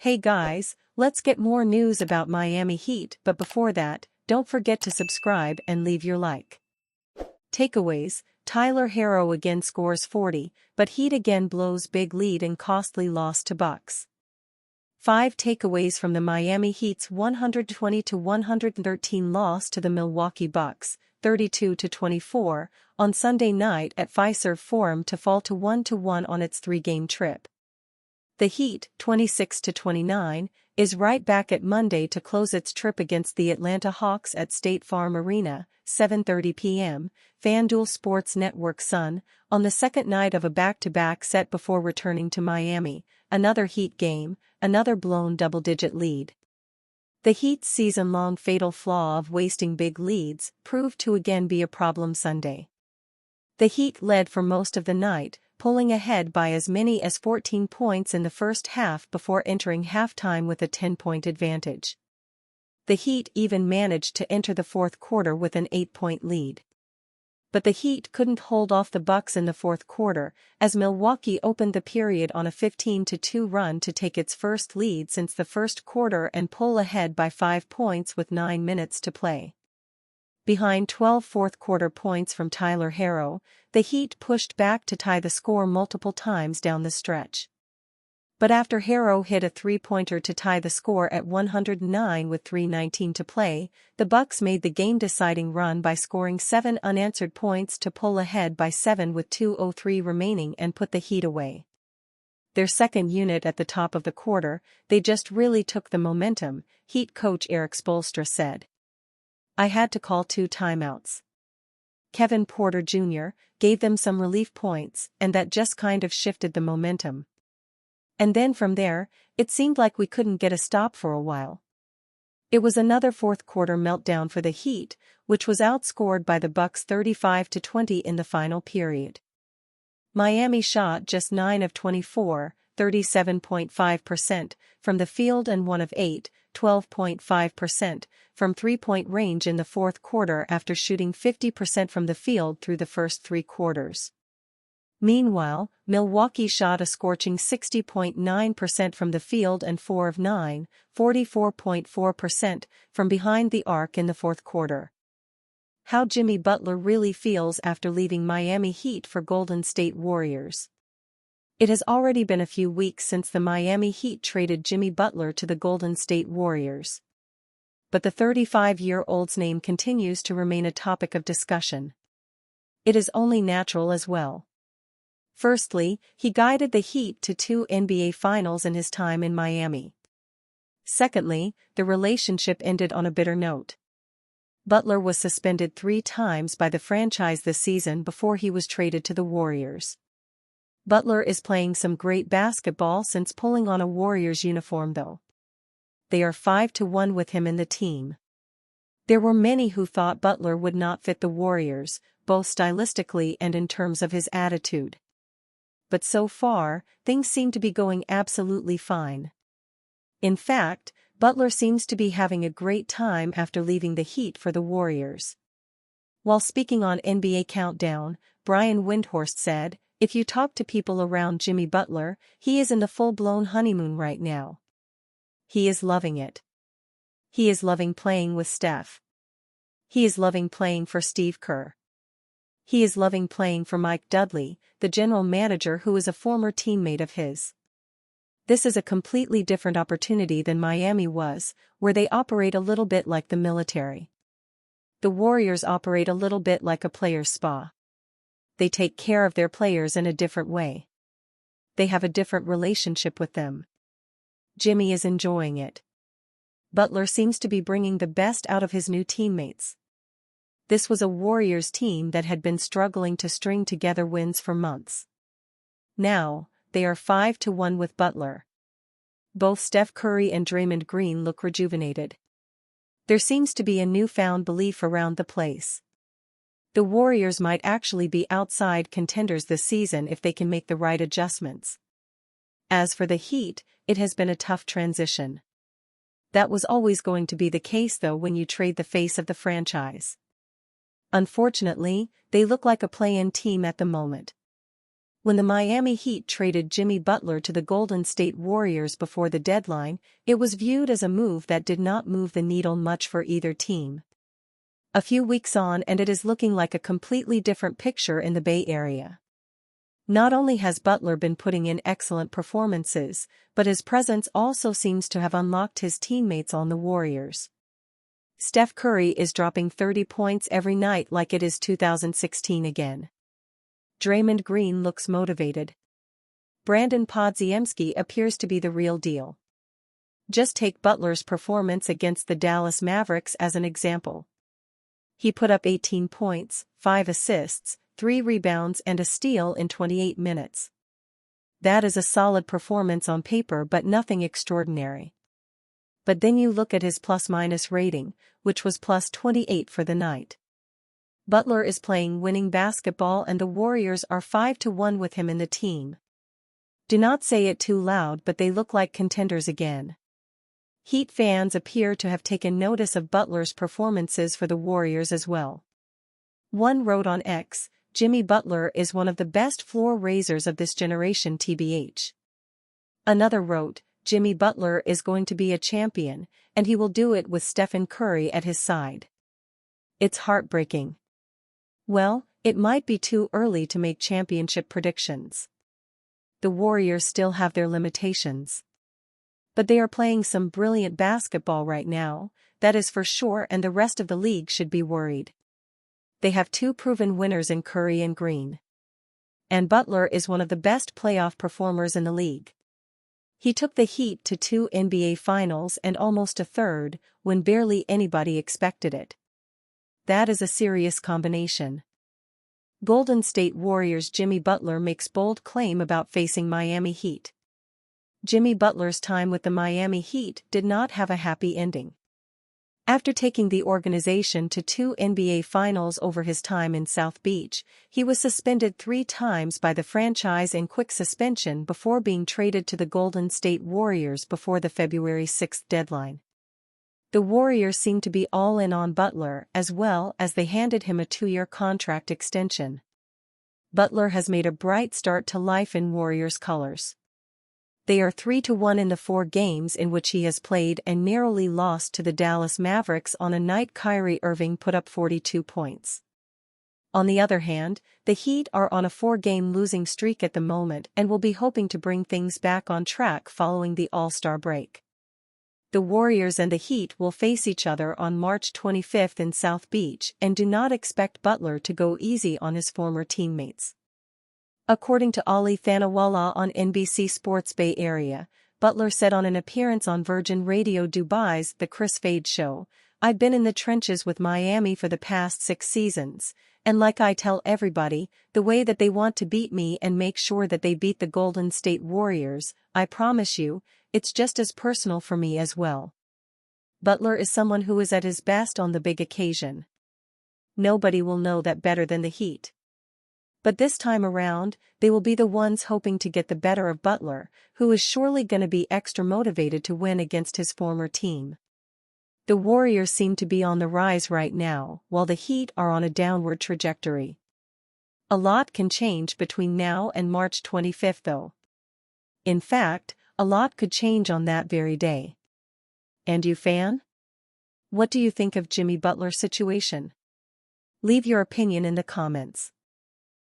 Hey guys, let's get more news about Miami Heat, but before that, don't forget to subscribe and leave your like. Takeaways: Tyler Herro again scores 40, but Heat again blows big lead in costly loss to Bucks. 5 takeaways from the Miami Heat's 120-113 loss to the Milwaukee Bucks, 32-24, on Sunday night at Fiserv Forum to fall to 1-1 on its 3-game trip. The Heat, 26-29, is right back at Monday to close its trip against the Atlanta Hawks at State Farm Arena, 7:30 p.m., FanDuel Sports Network Sun, on the second night of a back-to-back set before returning to Miami, another Heat game, another blown double-digit lead. The Heat's season-long fatal flaw of wasting big leads proved to again be a problem Sunday. The Heat led for most of the night, pulling ahead by as many as 14 points in the first half before entering halftime with a 10-point advantage. The Heat even managed to enter the fourth quarter with an 8-point lead. But the Heat couldn't hold off the Bucks in the fourth quarter, as Milwaukee opened the period on a 15-2 run to take its first lead since the first quarter and pull ahead by 5 points with 9 minutes to play. Behind 12 fourth-quarter points from Tyler Herro, the Heat pushed back to tie the score multiple times down the stretch. But after Herro hit a three-pointer to tie the score at 109 with 3:19 to play, the Bucks made the game-deciding run by scoring 7 unanswered points to pull ahead by 7 with 2:03 remaining and put the Heat away. Their second unit at the top of the quarter, they just really took the momentum, Heat coach Erik Spoelstra said. I had to call 2 timeouts. Kevin Porter Jr. gave them some relief points, and that just kind of shifted the momentum. And then from there, it seemed like we couldn't get a stop for a while. It was another fourth-quarter meltdown for the Heat, which was outscored by the Bucks 35-20 in the final period. Miami shot just 9 of 24, 37.5%, from the field and 1 of 8, 12.5%, from three-point range in the fourth quarter after shooting 50% from the field through the first 3 quarters. Meanwhile, Milwaukee shot a scorching 60.9% from the field and 4 of 9, 44.4%, from behind the arc in the fourth quarter. How Jimmy Butler really feels after leaving Miami Heat for Golden State Warriors. It has already been a few weeks since the Miami Heat traded Jimmy Butler to the Golden State Warriors. But the 35-year-old's name continues to remain a topic of discussion. It is only natural as well. Firstly, he guided the Heat to 2 NBA Finals in his time in Miami. Secondly, the relationship ended on a bitter note. Butler was suspended 3 times by the franchise this season before he was traded to the Warriors. Butler is playing some great basketball since pulling on a Warriors uniform though. They are 5-1 with him in the team. There were many who thought Butler would not fit the Warriors, both stylistically and in terms of his attitude. But so far, things seem to be going absolutely fine. In fact, Butler seems to be having a great time after leaving the Heat for the Warriors. While speaking on NBA Countdown, Brian Windhorst said, "If you talk to people around Jimmy Butler, he is in the full-blown honeymoon right now. He is loving it. He is loving playing with Steph. He is loving playing for Steve Kerr. He is loving playing for Mike Dudley, the general manager who is a former teammate of his. This is a completely different opportunity than Miami was, where they operate a little bit like the military. The Warriors operate a little bit like a player's spa. They take care of their players in a different way. They have a different relationship with them. Jimmy is enjoying it. Butler seems to be bringing the best out of his new teammates. This was a Warriors team that had been struggling to string together wins for months. Now, they are 5-1 with Butler. Both Steph Curry and Draymond Green look rejuvenated. There seems to be a newfound belief around the place. The Warriors might actually be outside contenders this season if they can make the right adjustments. As for the Heat, it has been a tough transition. That was always going to be the case though when you trade the face of the franchise. Unfortunately, they look like a play-in team at the moment. When the Miami Heat traded Jimmy Butler to the Golden State Warriors before the deadline, it was viewed as a move that did not move the needle much for either team. A few weeks on and it is looking like a completely different picture in the Bay Area. Not only has Butler been putting in excellent performances, but his presence also seems to have unlocked his teammates on the Warriors. Steph Curry is dropping 30 points every night like it is 2016 again. Draymond Green looks motivated. Brandon Podziemski appears to be the real deal. Just take Butler's performance against the Dallas Mavericks as an example. He put up 18 points, 5 assists, 3 rebounds and a steal in 28 minutes. That is a solid performance on paper but nothing extraordinary. But then you look at his plus-minus rating, which was plus 28 for the night. Butler is playing winning basketball and the Warriors are 5-1 with him in the team. Do not say it too loud, but they look like contenders again. Heat fans appear to have taken notice of Butler's performances for the Warriors as well. One wrote on X, "Jimmy Butler is one of the best floor raisers of this generation TBH." Another wrote, "Jimmy Butler is going to be a champion, and he will do it with Stephen Curry at his side." It's heartbreaking. Well, it might be too early to make championship predictions. The Warriors still have their limitations. But they are playing some brilliant basketball right now, that is for sure, and the rest of the league should be worried. They have 2 proven winners in Curry and Green. And Butler is one of the best playoff performers in the league. He took the Heat to 2 NBA Finals and almost a third, when barely anybody expected it. That is a serious combination. Golden State Warriors Jimmy Butler makes bold claim about facing Miami Heat. Jimmy Butler's time with the Miami Heat did not have a happy ending. After taking the organization to 2 NBA Finals over his time in South Beach, he was suspended 3 times by the franchise in quick suspension before being traded to the Golden State Warriors before the February 6 deadline. The Warriors seemed to be all in on Butler as well as they handed him a 2-year contract extension. Butler has made a bright start to life in Warriors colors. They are 3-1 in the 4 games in which he has played and narrowly lost to the Dallas Mavericks on a night Kyrie Irving put up 42 points. On the other hand, the Heat are on a 4-game losing streak at the moment and will be hoping to bring things back on track following the All-Star break. The Warriors and the Heat will face each other on March 25 in South Beach and do not expect Butler to go easy on his former teammates. According to Ali Thanawala on NBC Sports Bay Area, Butler said on an appearance on Virgin Radio Dubai's The Chris Fade Show, "I've been in the trenches with Miami for the past 6 seasons, and like I tell everybody, the way that they want to beat me and make sure that they beat the Golden State Warriors, I promise you, it's just as personal for me as well." Butler is someone who is at his best on the big occasion. Nobody will know that better than the Heat. But this time around, they will be the ones hoping to get the better of Butler, who is surely going to be extra motivated to win against his former team. The Warriors seem to be on the rise right now, while the Heat are on a downward trajectory. A lot can change between now and March 25 though. In fact, a lot could change on that very day. And you fan? What do you think of Jimmy Butler's situation? Leave your opinion in the comments.